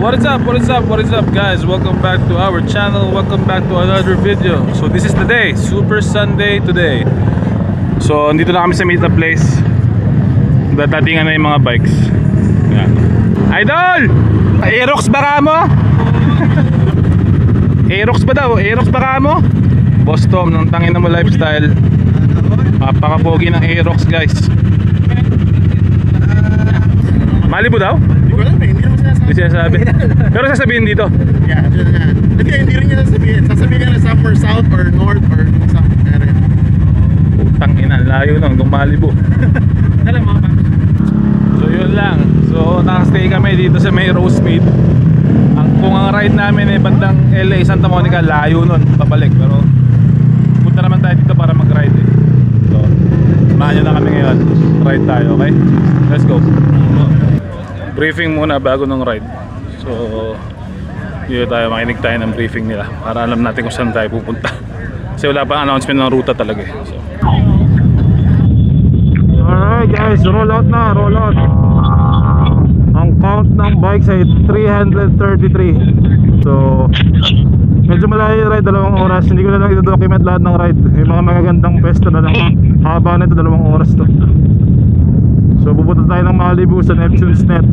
What is up guys? Welcome back to our channel. Welcome back to another video. So this is the day, Super Sunday today. So andito na kami sa meet up place. Dadatingan na yung mga bikes. Yan. Idol! Aerox ba ka mo? Aerox ba daw? Aerox ba ka mo? Boss Tom ng Tangin na mo Lifestyle. Napaka-pogi ng Aerox guys. Malibu daw? Hindi ko alam eh, hindi naman sinasabi. Hindi sinasabi. Pero sasabihin dito. Yeah, dyan yan. Hindi rin niya sasabihin. Sasabihin ka na somewhere south or north or some area. Utang ina, layo nung Malibu. Dala mga pa. So yun lang. So nakastay kami dito sa may Rosemead. Kung ang ride namin ay bandang LA, Santa Monica, layo nun, pabalik. Pero punta naman tayo dito para mag-ride eh. So samahan nyo na kami ngayon. Ride tayo, okay? Let's go. Briefing muna bago ng ride. So dito tayo, makinig tayo ng briefing nila para alam natin kung saan tayo pupunta. Kasi wala pa announcement ng ruta talaga eh. So alright guys, roll out na, roll out. Ang count ng bikes ay 333. So medyo malayo yung ride, 2 oras. Hindi ko na lang i-document lahat ng ride. Yung mga magagandang pwesto na lang. Haba na ito, 2 oras to. So pupunta tayo ng Malibu sa Neptune's Net.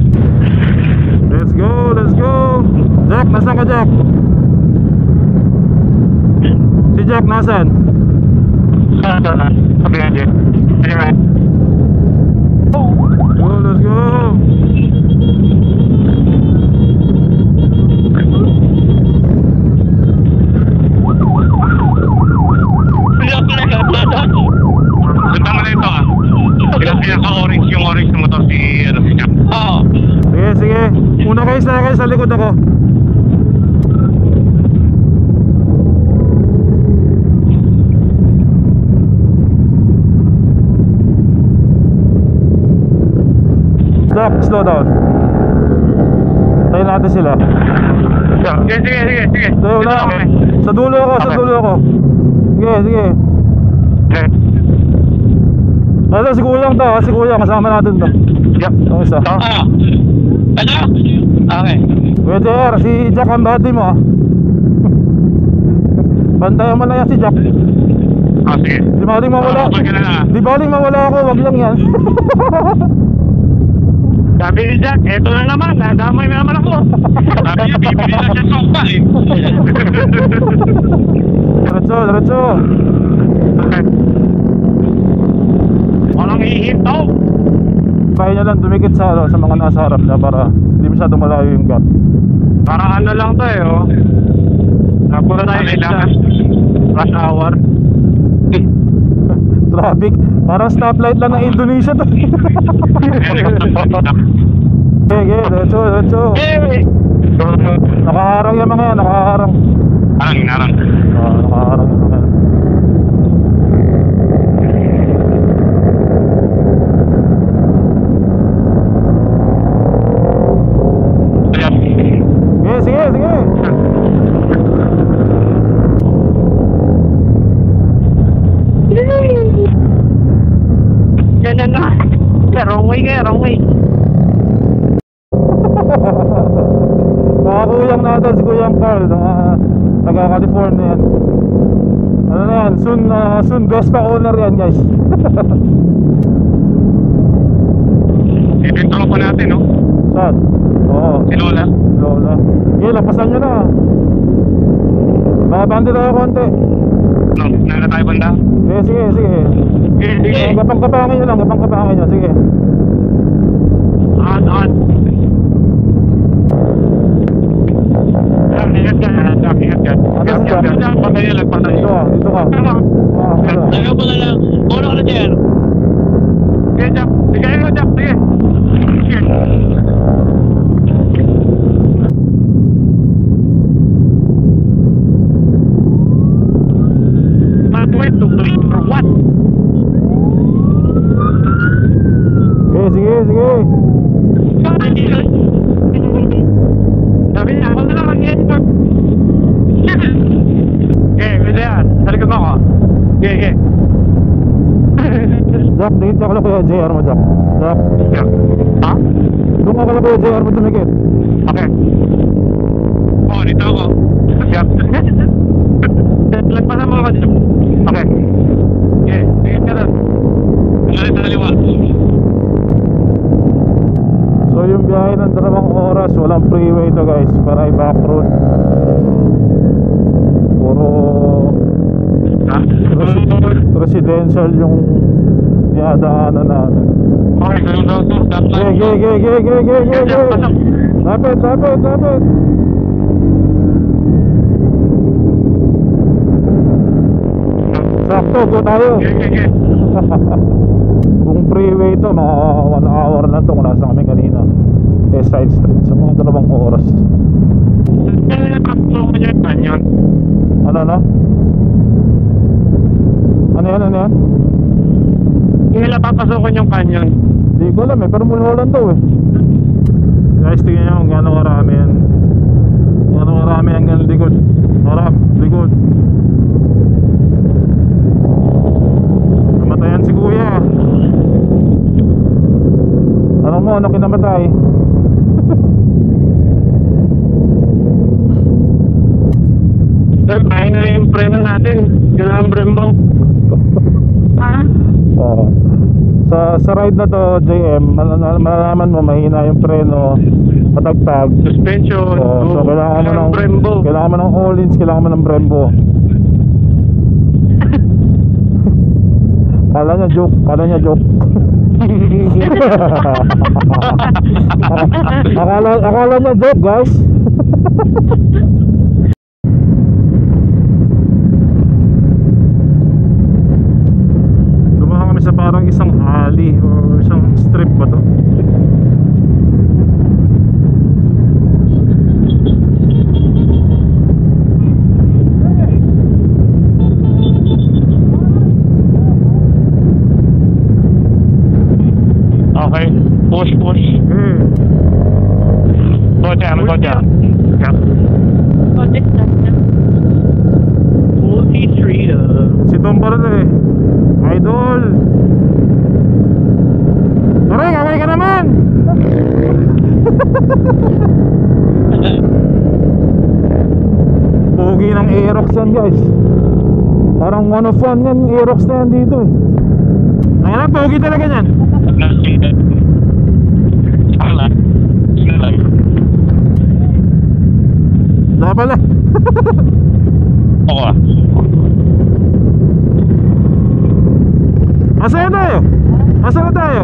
Let's go, let's go. Jack, nasaan ka Jack? Si Jack nasaan? Sabi nga dyan. Anyway. Go, let's go. Punta mo na ito ah. Pinaka-orange yung orange na motor si Jack. Oo. Sige, sige. Una kayo sa likod ako. Stop, slow down. Tayo natin sila. Sige. Tayo na. Sa dulo ako, sa dulo ako. Sige. Ano, si Kuyang to, si Kuyang, kasama natin to. Yep. Ang isa. Ano? Okay. Pwede si Jack ang body mo. Bantayan mo lang yan si Jack. Sige. Di baling mawala. Di baling mawala ako, wag lang yan. Sabi ni Jack, eto na naman, nadamay na naman ako. Sabi niya, bibili na siya sopa eh. Diretso. Okay. Walang hihinto. Kaya niya lang dumikit sa mga nasa harap niya para hindi masyadong malayo yung gap. Para ano lang to eh, oh. Napunta tayo sa rush hour. Traffic, parang stoplight lang ng Indonesia to. Sige, diretso. Nakaharang yung mga yan, nakaharang. Harang. Nakaharang yung mga yan. Sige. Yan na. Wrong way. Mga kuyang natin, si Kuyang Carl, taga-California yan. Ano na yan, soon Vespa owner yan guys. Ipintro pa natin, no? Saan? Oo. Si Lola. Okay, lapasan nyo na. Babandi tayo konti. No, nana tayo banda. Sige. Sige. Gapang-kapangin nyo, sige. On. Ingat ka. Patay. Dito ka. Tagaw mo na lang. Ulo ka na dyan. Sige, Jack. Sige. For what? Sige. Sabi niya, ako na lang mag-enter. Pwede yan. Talaga ba ako? Sige. Jack, dikit ka pala kuya JR mo, Jack. Ha? Doon ka pala kuya JR mo dumikit. Okay. Oh, dito ako. Yep. Lagpasan mo ako dito. Okay. Okay, tingin ka na. Galit sa kaliwa. So yung biyahe ng 2 oras, walang freeway to guys, para i-back road. Puro residential yung dinadaanan namin. Okay, ganun daw to. Ge. Lapit. Sakto, go tayo. Okay. Kung freeway to, mga 1 hour lang to kung nasa kami kanina. Side street, sa mga 2 oras. Ano? Ano yan? Hindi nila papasokan yung canyon. Hindi ko alam pero mulhulan daw Guys, tingnan nyo kung gano'ng karami yan. Gano'ng karami hanggang likod. Harap, likod. Namatayan si kuya. Ano kinamatay? Sir, bahay na yung preno natin. Gano'n ang Brembo. Sa ride na to, JM, malalaman mo mahina yung preno, patagtag. Suspension. So kailangan mo ng all-ins, kailangan mo ng Brembo. Kala niya joke. Akala niya joke, guys. Dumaan kami sa parang isang alley or isang strip ba to? Okay. Push. Go down. Yep. Si Tom Parade, idol. Tara, kaway ka naman. Pogi ng Aerox yan guys. Parang one of one yan, Aerox na yan dito Ayun, pogi talaga yan. Dahil pala. Oo. Asa na tayo?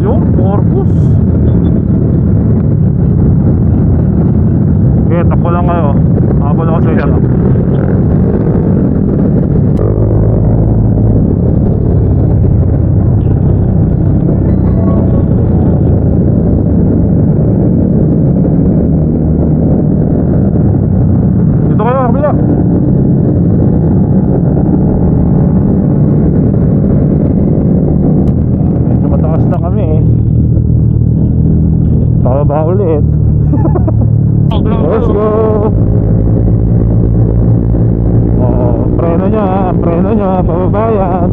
Yung Corpus. Okay, takbo lang kayo. Habol ako sa inyo. Medyo mataas na kami Pababa ulit. Let's go. Preno nyo, pababa yan.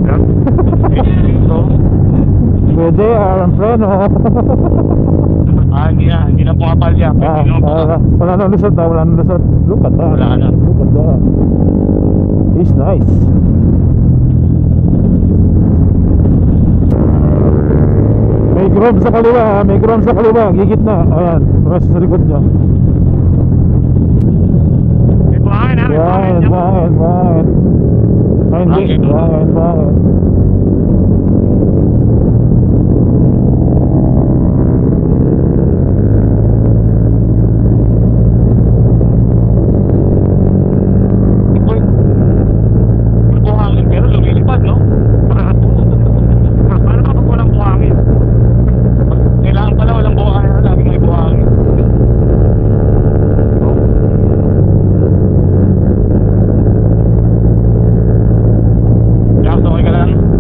Pwede ang preno. Hindi na pumapal siya. Wala na lusot. Look at that. It's nice. May grom sa kaliwa, gigit na. Ayan, press sa likod niya. May buhangin ha? Buhangin. Ay, hindi. Buhangin. Okay ka lang?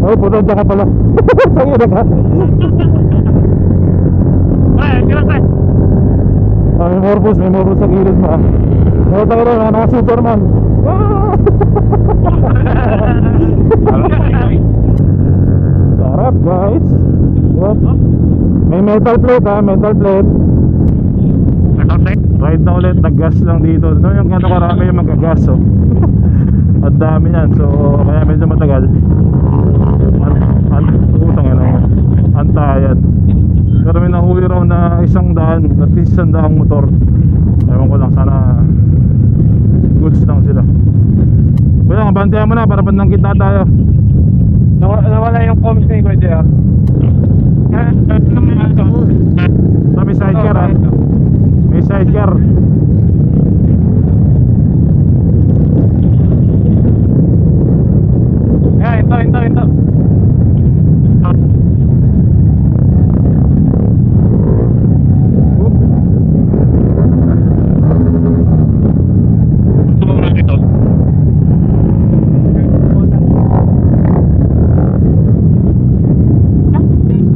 Oh, puto dyan ka pala. Tangina ka. Kira pre. May morbus sa gilid mo ah. Oh, tangina na, naka-Superman. Sarap guys. Yep. May metal plate ha, metal plate. Ride na ulit, nag-gas lang dito. No, yung gano'ng karami yung mag-gas oh. At dami yan, so kaya medyo matagal. Utang yan oh. Antayan. Pero may nahuli raw na 100, at least 100 motor. Ewan ko lang, sana goods lang sila. Kaya nga, bantayan mo na para bandang kita tayo. Nawala yung comms ni Kuya. May sidecar ha. May sidecar. Ito.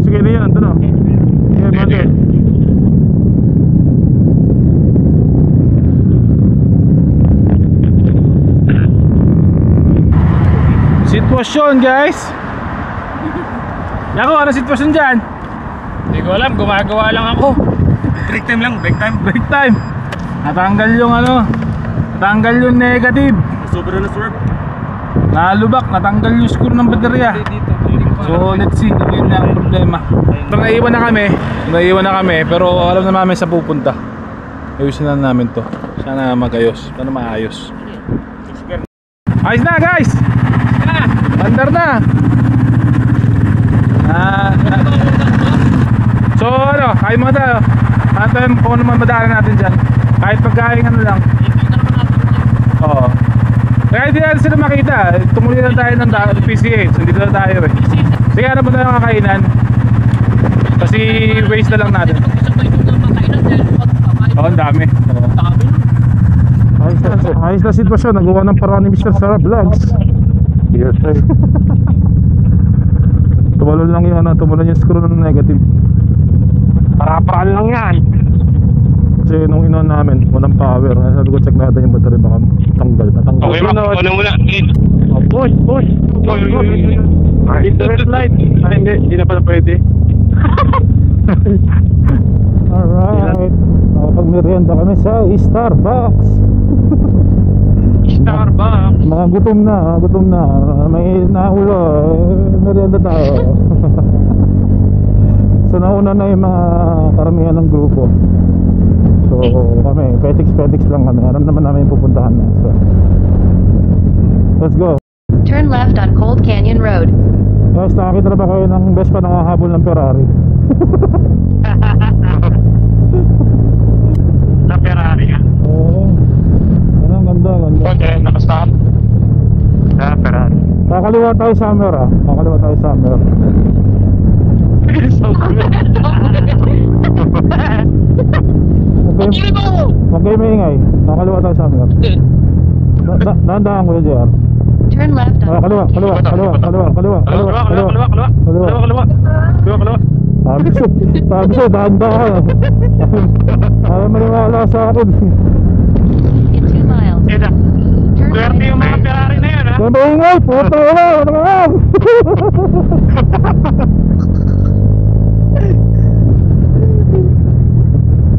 Sige na yan, ito na. Sige, bante. Sitwasyon guys. Yako, ano sitwasyon dyan? Hindi ko alam, gumagawa lang ako. Break time lang, break time. Break time. Natanggal yung ano, natanggal yung negative. Sobra na swerve. Nalubak, natanggal yung screw ng baterya. So let's see, yun na ang problema. Naiiwan na kami, pero alam na namin sa pupunta. Ayusin na namin to. Sana magayos, sana maayos. Ayos na guys! Bandar na! So ano, kain mo tayo. Natin kung ano man madaanan natin dyan. Kahit pagkain ano lang. Oo. Kaya hindi natin sila makita. Tumuli na tayo ng PCH. Hindi na tayo eh. Sige, ano ba tayo kakainan? Kasi waste na lang natin. Oo, ang dami. Ayos na sitwasyon. Nagawa ng paraan ni Mr. Sarah Vlogs. Yes sir. Tumalon lang yung screw ng negative. Parapaan lang yan. Kasi nung inon namin, walang power. Sabi ko check natin yung battery, baka natanggal. Okay, ano muna. Push. Interest light. Ay, hindi na pala pwede. Alright. Nakapag-merienda kami sa Starbucks. Mga gutom na. May naulo. Merienda tayo. So nauna na yung mga karamihan ng grupo. So kami, petiks lang kami. Alam naman namin yung pupuntahan na. So let's go. Turn left on Cold Canyon Road. Guys, nakakita na ba kayo ng best pa nakahabol ng Ferrari? Na Ferrari ka. Oo. Yan ang ganda. Okay, nakastop. Na Ferrari. Kakaliwa tayo summer ah. So good. Huwag kayo maingay. Kakaliwa tayo summer. Dahan-dahan ko yung JR. Turn left on Kaliwa. Sabi siya, dahan-dahan. Ayaw maniwala sa akin. in 2 miles. Turn Swerte yung mga right. Ferrari na yun, ha? Kaya maingay, puto na.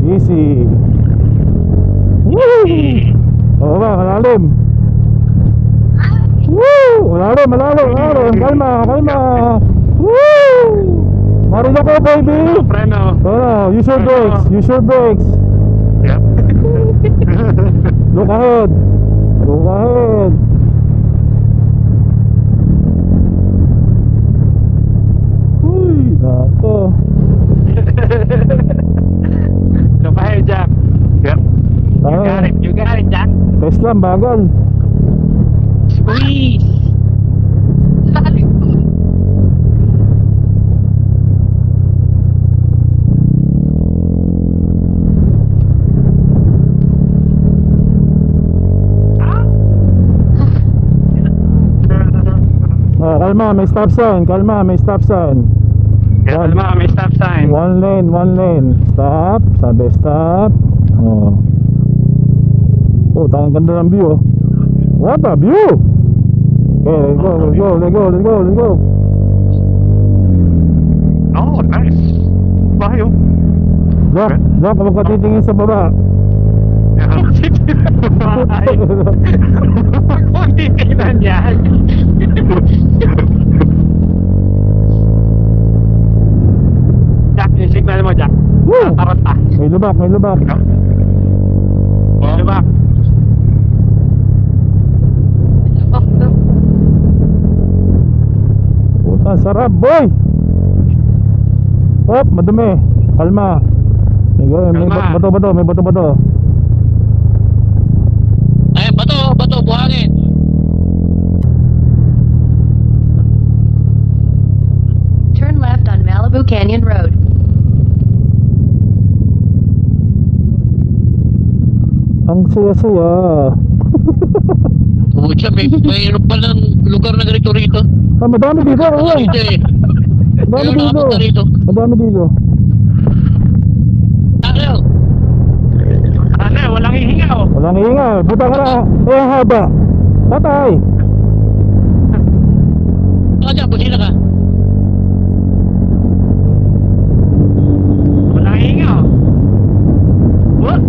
Easy. Woo! Oo ba, malalim. Woo! Malalim. Kalma. Woo! Marinig ako, baby. Preno. Oh, use your brakes. Yep. Look ahead. Uy, nako. Go ahead, Jack. Yep. You got it, Jack. Test lang, bagal. Squeeze. Kalma, may stop sign. Kalma, may stop sign. Kalma, may stop sign. One lane. Stop. Sabi, stop. Oh. Oh, tayong ganda ng view, oh. What a view! Okay, let's go. Oh, nice. Bayo. Jack, kapag ka titingin sa baba. Kung titignan yan. Jack, yung signal mo, Jack. Woo! Tarot ah. May lubak. May lubak. Puta, sarap, boy! Hop, madumi. Kalma. May Kalma. bato, may bato. Ay, bato, buhangin. Turn left on Malibu Canyon Road. Ang saya-saya. Pucha, mayroon pa ng lugar na ganito rito. Ah, madami dito, Dito eh. Madami Mayroon nakapunta rito. Madami dito. Ano, walang hihinga oh. Walang hinga. Buta ka na. Eh, ang haba. Patay. Saka dyan, busina ka. Walang hihinga oh. What?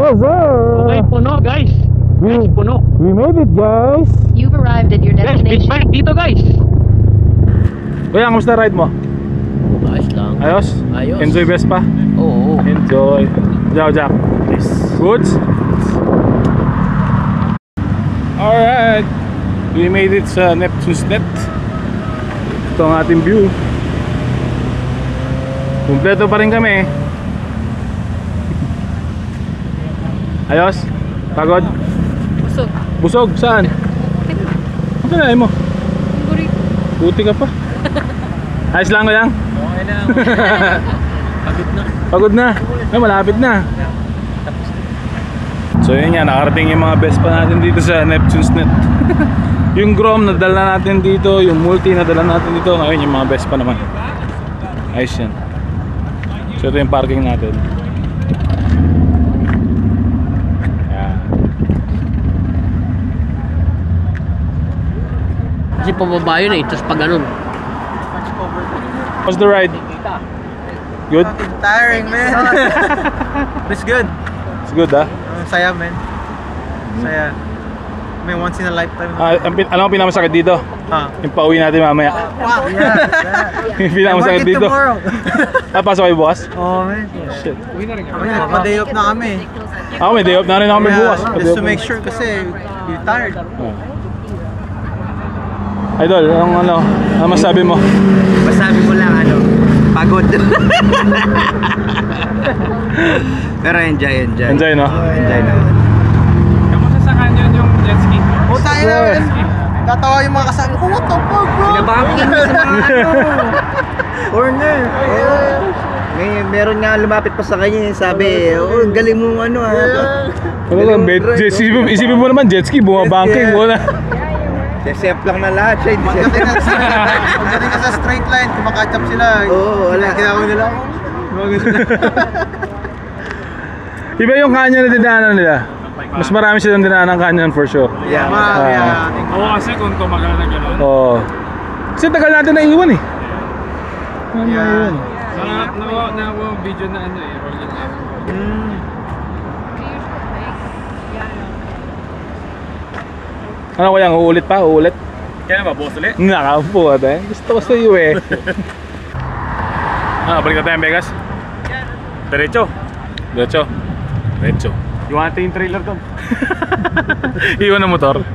Yes, sir. Okay, puno guys. Guys, puno. We made it, guys. You've arrived at your Guys, beach destination. bike dito guys. Kuya, kamusta ride mo? Ayos lang. Ayos? Ayos. Enjoy Vespa? Oo. Enjoy. Jack. Yes. Goods? Alright. We made it sa Neptune's Net. Ito ang ating view. Kumpleto pa rin kami. Ayos? Pagod? Busog? Saan? Ano kinain mo? Buti ka pa. Ayos lang ko lang? Okay lang. Pagod na. Pagod na. Ay, malapit na. So yun nga, nakarating yung mga best pa natin dito sa Neptune's Net. Yung Grom nadala natin dito, yung Multi nadala natin dito. Ngayon yung mga best pa naman. Ayos yan. So ito yung parking natin. Yan. Kasi pababa yun eh. Tapos pag ganun. How's the ride? Good? Tiring, man. It's good. It's good, ha? Saya, man. Saya. I mean, once in a lifetime. Alam mo pinakamasakit dito? Yung pauwi natin mamaya. Wow, yeah. Yung pinakamasakit Work it dito. tomorrow. Pasok kayo bukas? Oh, man. Shit. Pa-day off na kami. Ako may day off na rin kami bukas. Just to make sure kasi you're tired. Idol, ano masabi mo? Masabi mo lang, pagod. Pero enjoy. Enjoy, no? Enjoy naman. Kamusta sa canyon yung jet ski? Oh, tayo na. Tatawa yung mga kasama ko. What the fuck, bro? Nabaking sa mga corner. Meron nga lumapit pa sa kanya, sabi, oh, galing mo Ano lang, isipin mo naman, jet ski, bumabangking mo na. Desep lang na lahat siya. Hindi siya. Pagdating ka sa straight line, kumakatchap sila. Oo, wala. Ginagawa nila. Iba yung canyon na dinaanan nila. Mas marami silang dinaanan canyon for sure. Yeah. Oo, kasi kung tumagal na gano'n. Oo. Kasi tagal natin na iwan eh. Yeah. Nakawa video na ano eh, rolling up. Ano ko yan? Uulit pa? Uulit? Kaya ba, boss ulit? Nakapo eh. Gusto ko sa iyo eh. Balik na tayo Vegas? Diretso. Diretso. Diretso. Iwan natin yung trailer doon. Iwan ng motor.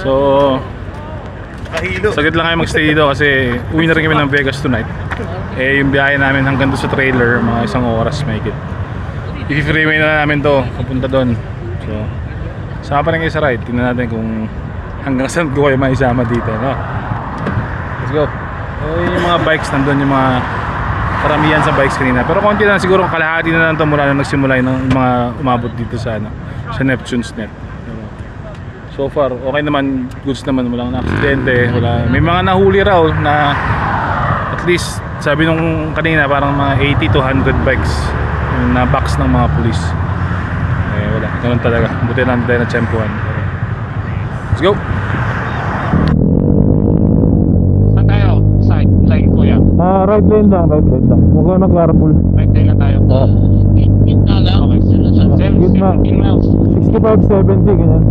So, Kahilo. saglit lang kayo magstay dito kasi uwi na rin kami ng Vegas tonight. Eh, yung biyahe namin hanggang doon sa trailer, mga 1 oras may higit. I-freeway na namin to, papunta doon. So, sama pa rin kayo sa ride. Tingnan natin kung hanggang saan ko kayo maisama dito, no? Let's go. So, yung mga bikes, nandun yung mga karamihan sa bikes kanina. Pero konti na siguro, kalahati na lang ito mula na nagsimula yung mga umabot dito sa, ano, sa Neptune's Net. So far, okay naman, goods naman, walang aksidente, wala. May mga nahuli raw na at least, sabi nung kanina, parang mga 80 to 100 bikes yung na-box ng mga pulis. Eh, wala, ganun talaga. Buti lang tayo na tsempuhan. Let's go! Saan tayo? Side line kuya. Right lane lang. Huwag kayo mag-carpool. Right line na tayo. Gitna lang. Gitna. 65-70, ganyan.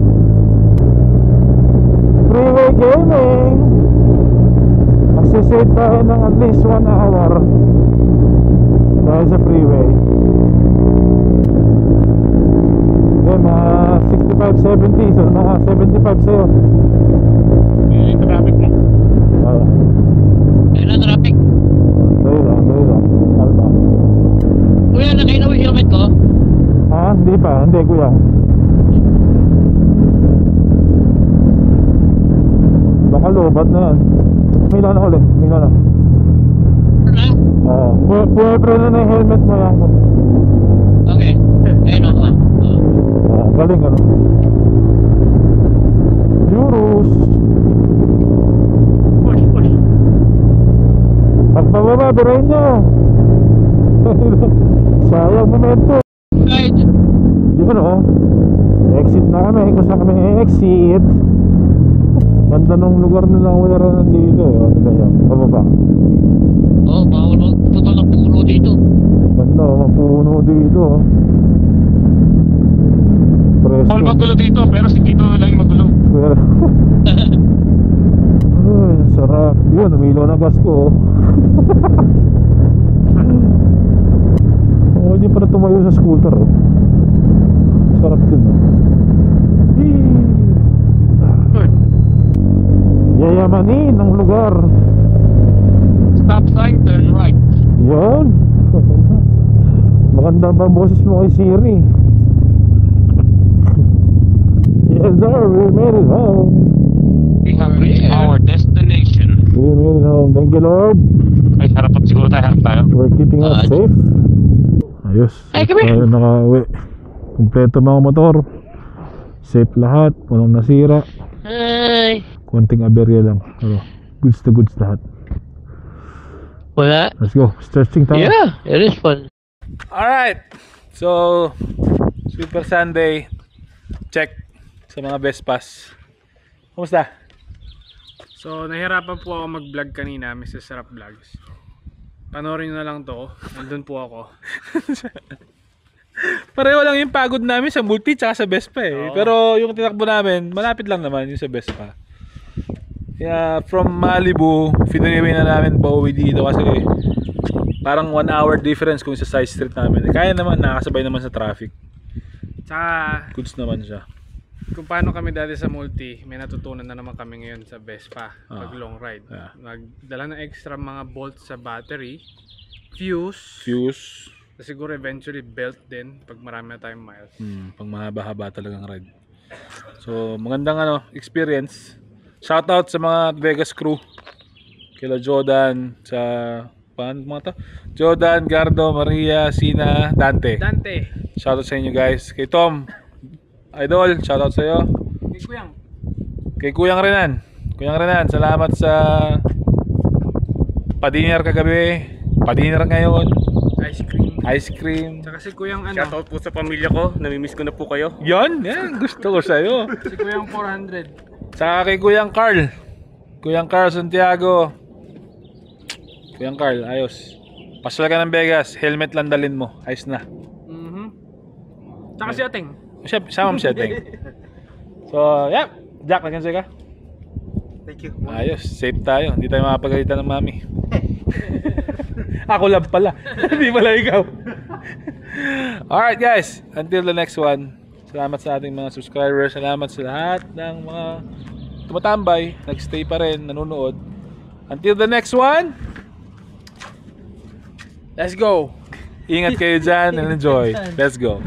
Freeway gaming! Magsisave tayo ng at least 1 hour dahil sa freeway. Okay, mga 65-70, so mga 75 sa'yo. Yung traffic mo. Ayun na traffic. Dali lang. Kalma. Kuya, nakinaw yung helmet ko. Ha? Hindi kuya. Baka lobat na yan. Mila na ulit, mila na. Puwepre na yung helmet mo yan. Okay. Ayun ako. Galing ano. Eurus. Push. Pag bababa, birahin nyo. Sayang momento. Right. Yun o. Exit na kami. Kung saan kami exit. Ganda nung lugar nila ang wala nandito. Ano kaya? Bababa. Oh, bawal magputo ng puno dito. Ganda o. Mapuno dito o. Presto. All magulo dito, pero si Tito lang yung magulo. Pero ay, sarap. Yun, umilaw na gas ko. Oh, hindi pa na tumayo sa scooter. Oh. Sarap din. Yayamanin ang lugar. Stop sign, turn right. Yun. Maganda ba ang boses mo kay Siri? Yes sir, we made it home. We have reached our destination. We made it home. Thank you Lord. Ay, harapan siguro tayo, harap tayo. For keeping us safe. Ayos. Ay, come here. Tayo nakauwi. Kompleto mga motor. Safe lahat. Walang nasira. Hi. Konting aberya lang. Pero goods to goods lahat. Wala. Let's go. Stretching tayo. Yeah, it is fun. Alright. So, Super Sunday. Check sa mga best pass. Kumusta? So, nahirapan po ako mag-vlog kanina, Mrs. Sarap Vlogs. Panoorin nyo na lang to. Nandun po ako. Pareho lang yung pagod namin sa multi tsaka sa Vespa eh. Oo. Pero yung tinakbo namin, malapit lang naman yung sa Vespa. Kaya from Malibu, freeway na namin pauwi dito kasi parang 1 hour difference kung sa side street namin. Kaya naman, nakasabay naman sa traffic. Tsaka, Goods naman siya. kung paano kami dati sa multi, may natutunan na naman kami ngayon sa Vespa pag long ride. Yeah. Nagdala ng extra mga bolts sa battery, fuse, siguro eventually belt din pag marami na tayong miles. Pang mahaba-haba talagang ride. So, magandang experience. Shoutout sa mga Vegas crew. Kila Jordan, sa paano mga to? Jordan, Gardo, Maria, Sina, Dante. Shoutout sa inyo guys. Kay Tom, Idol, shoutout sa iyo. Hey, Kuyang. Kay Kuyang Renan. Kuyang Renan, salamat sa pa-dinner kagabi. Pa-dinner ngayon. Ice cream. Ice cream. Tsaka si Kuyang ano, Shoutout po sa pamilya ko. Namimiss ko na po kayo. Yan, gusto ko sa'yo. si Kuyang 400. Saka kay Kuyang Carl. Kuyang Carl Santiago. Kuyang Carl, ayos. Pasal ka ng Vegas, helmet lang dalin mo. Ayos na. Tsaka si Ateng. Sama mo siya, Teng. So, yeah. Jack, nag-cancel ka? Thank you. Ayos, safe tayo. Hindi tayo makapagalitan ng mami. Ako lang pala. Hindi pala ikaw. Alright guys, until the next one. Salamat sa ating mga subscribers. Salamat sa lahat ng mga tumatambay, nagstay pa rin, nanonood. Until the next one, Let's go! ingat kayo dyan and enjoy. Let's go.